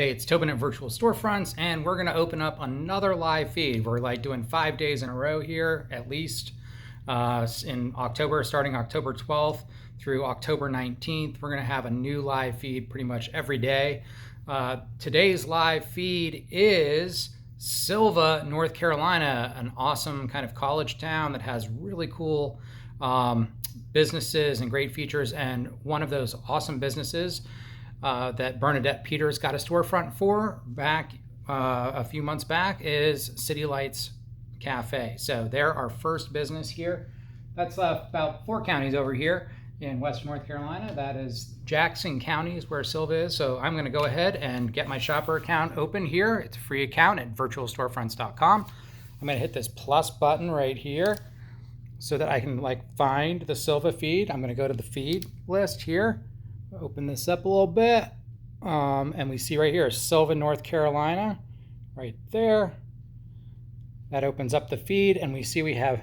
Hey, it's Tobin at Virtual Storefronts, and we're going to open up another live feed. We're like doing 5 days in a row here, at least in October, starting October 12th through October 19th. We're going to have a new live feed pretty much every day. Today's live feed is Sylva, North Carolina, an awesome kind of college town that has really cool businesses and great features. And one of those awesome businesses that Bernadette Peters got a storefront for back a few months back is City Lights Cafe. So they're our first business here. That's about 4 counties over here in Western North Carolina. That is Jackson County is where Sylva is. So I'm going to go ahead and get my shopper account open here. It's a free account at virtualstorefronts.com. I'm going to hit this plus button right here so that I can find the Sylva feed. I'm going to go to the feed list here. Open this up a little bit, and we see right here, Sylva, North Carolina, right there. That opens up the feed, and we see we have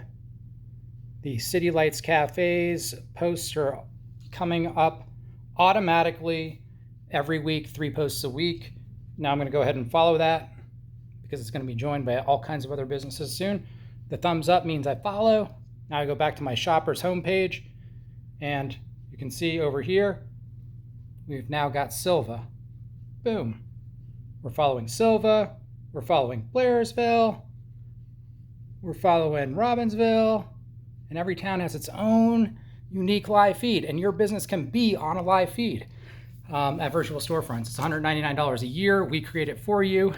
the City Lights Cafes. Posts are coming up automatically every week, 3 posts a week. Now I'm going to go ahead and follow that because it's going to be joined by all kinds of other businesses soon. The thumbs up means I follow. Now I go back to my shopper's homepage, and you can see over here, we've now got Sylva. Boom. We're following Sylva. We're following Blairsville. We're following Robbinsville. And every town has its own unique live feed. And your business can be on a live feed at Virtual Storefronts. It's $199 a year. We create it for you.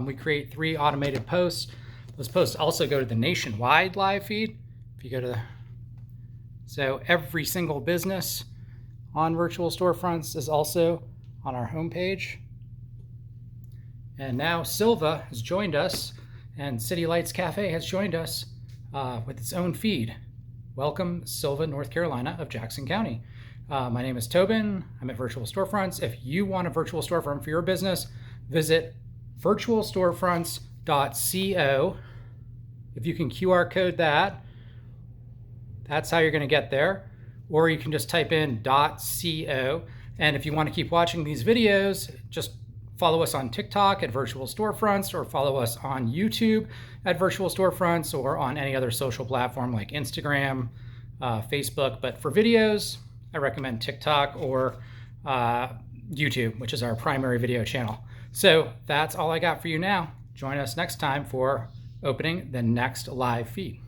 We create 3 automated posts. Those posts also go to the nationwide live feed. If you go to the... So every single business on Virtual Storefronts is also on our homepage. And now Sylva has joined us, and City Lights Cafe has joined us with its own feed. Welcome, Sylva, North Carolina of Jackson County. My name is Tobin. I'm at Virtual Storefronts. If you want a virtual storefront for your business, visit virtualstorefronts.co. If you can QR code that, that's how you're going to get there. Or you can just type in .co. And if you want to keep watching these videos, just follow us on TikTok at Virtual Storefronts, or follow us on YouTube at Virtual Storefronts, or on any other social platform like Instagram, Facebook. But for videos, I recommend TikTok or YouTube, which is our primary video channel. So that's all I got for you now. Join us next time for opening the next live feed.